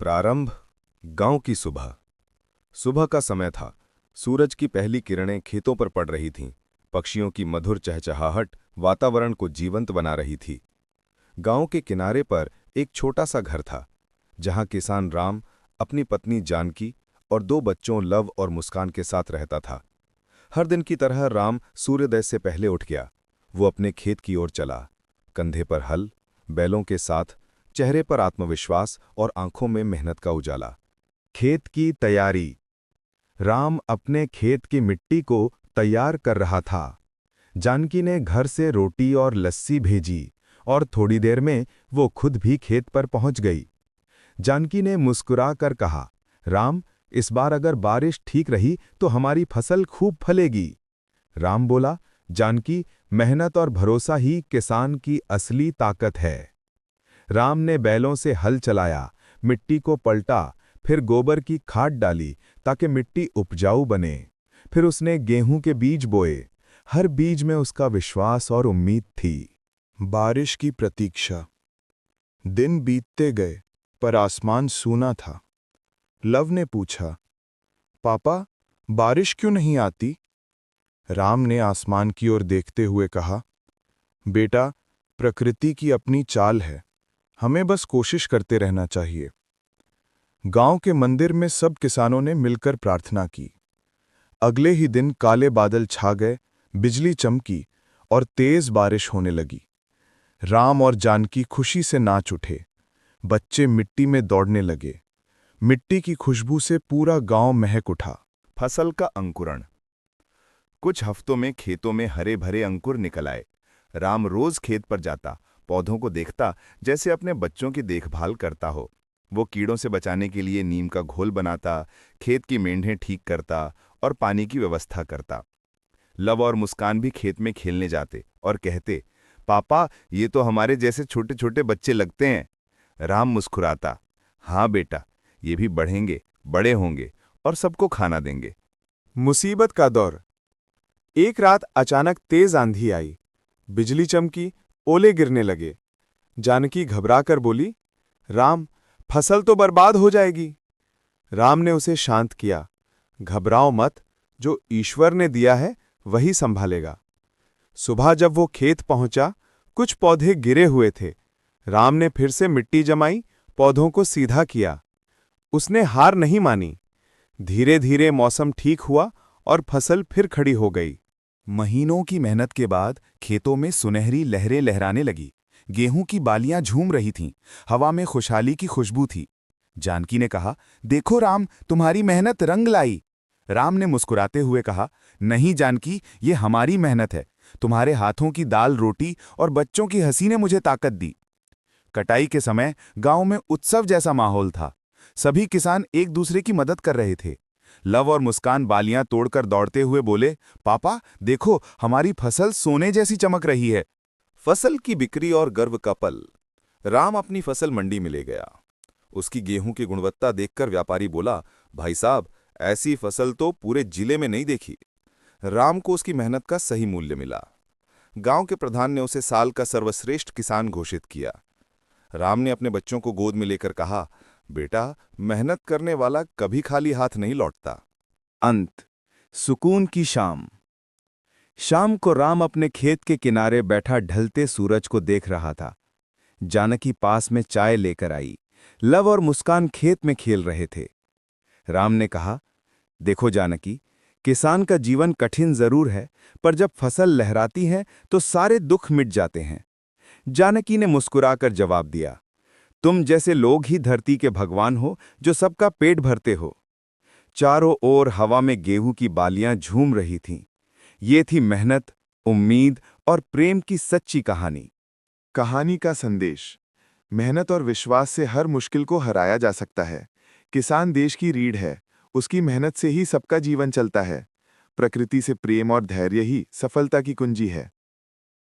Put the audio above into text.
प्रारंभ। गांव की सुबह। सुबह का समय था। सूरज की पहली किरणें खेतों पर पड़ रही थीं। पक्षियों की मधुर चहचहाहट वातावरण को जीवंत बना रही थी। गांव के किनारे पर एक छोटा सा घर था, जहां किसान राम अपनी पत्नी जानकी और दो बच्चों लव और मुस्कान के साथ रहता था। हर दिन की तरह राम सूर्योदय से पहले उठ गया। वो अपने खेत की ओर चला। कंधे पर हल, बैलों के साथ, चेहरे पर आत्मविश्वास और आंखों में मेहनत का उजाला। खेत की तैयारी। राम अपने खेत की मिट्टी को तैयार कर रहा था। जानकी ने घर से रोटी और लस्सी भेजी और थोड़ी देर में वो खुद भी खेत पर पहुंच गई। जानकी ने मुस्कुरा कर कहा, राम, इस बार अगर बारिश ठीक रही तो हमारी फसल खूब फलेगी। राम बोला, जानकी, मेहनत और भरोसा ही किसान की असली ताकत है। राम ने बैलों से हल चलाया, मिट्टी को पलटा, फिर गोबर की खाद डाली ताकि मिट्टी उपजाऊ बने। फिर उसने गेहूं के बीज बोए। हर बीज में उसका विश्वास और उम्मीद थी। बारिश की प्रतीक्षा। दिन बीतते गए, पर आसमान सूना था। लव ने पूछा, पापा, बारिश क्यों नहीं आती? राम ने आसमान की ओर देखते हुए कहा, बेटा, प्रकृति की अपनी चाल है, हमें बस कोशिश करते रहना चाहिए। गांव के मंदिर में सब किसानों ने मिलकर प्रार्थना की। अगले ही दिन काले बादल छा गए, बिजली चमकी और तेज बारिश होने लगी। राम और जानकी खुशी से नाच उठे। बच्चे मिट्टी में दौड़ने लगे। मिट्टी की खुशबू से पूरा गांव महक उठा। फसल का अंकुरण। कुछ हफ्तों में खेतों में हरे भरे अंकुर निकल आए। राम रोज खेत पर जाता, पौधों को देखता जैसे अपने बच्चों की देखभाल करता हो। वो कीड़ों से बचाने के लिए नीम का घोल बनाता, खेत की मेंढें ठीक करता और पानी की व्यवस्था करता। लव और मुस्कान भी खेत में खेलने जाते और कहते, पापा, ये तो हमारे जैसे छोटे छोटे बच्चे लगते हैं। राम मुस्कुराता, हाँ बेटा, ये भी बढ़ेंगे, बड़े होंगे और सबको खाना देंगे। मुसीबत का दौर। एक रात अचानक तेज आंधी आई। बिजली चमकी, ओले गिरने लगे। जानकी घबराकर बोली, राम, फसल तो बर्बाद हो जाएगी। राम ने उसे शांत किया, घबराओ मत, जो ईश्वर ने दिया है वही संभालेगा। सुबह जब वो खेत पहुंचा, कुछ पौधे गिरे हुए थे। राम ने फिर से मिट्टी जमाई, पौधों को सीधा किया। उसने हार नहीं मानी। धीरे धीरे मौसम ठीक हुआ और फसल फिर खड़ी हो गई। महीनों की मेहनत के बाद खेतों में सुनहरी लहरें लहराने लगी। गेहूं की बालियां झूम रही थीं। हवा में खुशहाली की खुशबू थी। जानकी ने कहा, देखो राम, तुम्हारी मेहनत रंग लाई। राम ने मुस्कुराते हुए कहा, नहीं जानकी, ये हमारी मेहनत है। तुम्हारे हाथों की दाल रोटी और बच्चों की हंसी ने मुझे ताकत दी। कटाई के समय गांव में उत्सव जैसा माहौल था। सभी किसान एक दूसरे की मदद कर रहे थे। लव और मुस्कान बालियां तोड़कर दौड़ते हुए बोले, पापा, देखो, हमारी फसल सोने जैसी चमक रही है। फसल की बिक्री और गर्व का पल। राम अपनी फसल मंडी में ले गया। उसकी गेहूं की गुणवत्ता देखकर व्यापारी बोला, भाई साहब, ऐसी फसल तो पूरे जिले में नहीं देखी। राम को उसकी मेहनत का सही मूल्य मिला। गांव के प्रधान ने उसे साल का सर्वश्रेष्ठ किसान घोषित किया। राम ने अपने बच्चों को गोद में लेकर कहा, बेटा, मेहनत करने वाला कभी खाली हाथ नहीं लौटता। अंत। सुकून की शाम। शाम को राम अपने खेत के किनारे बैठा ढलते सूरज को देख रहा था। जानकी पास में चाय लेकर आई। लव और मुस्कान खेत में खेल रहे थे। राम ने कहा, देखो जानकी, किसान का जीवन कठिन जरूर है, पर जब फसल लहराती है तो सारे दुख मिट जाते हैं। जानकी ने मुस्कुराकर जवाब दिया, तुम जैसे लोग ही धरती के भगवान हो, जो सबका पेट भरते हो। चारों ओर हवा में गेहूं की बालियां झूम रही थीं। ये थी मेहनत, उम्मीद और प्रेम की सच्ची कहानी। कहानी का संदेश। मेहनत और विश्वास से हर मुश्किल को हराया जा सकता है। किसान देश की रीढ़ है, उसकी मेहनत से ही सबका जीवन चलता है। प्रकृति से प्रेम और धैर्य ही सफलता की कुंजी है।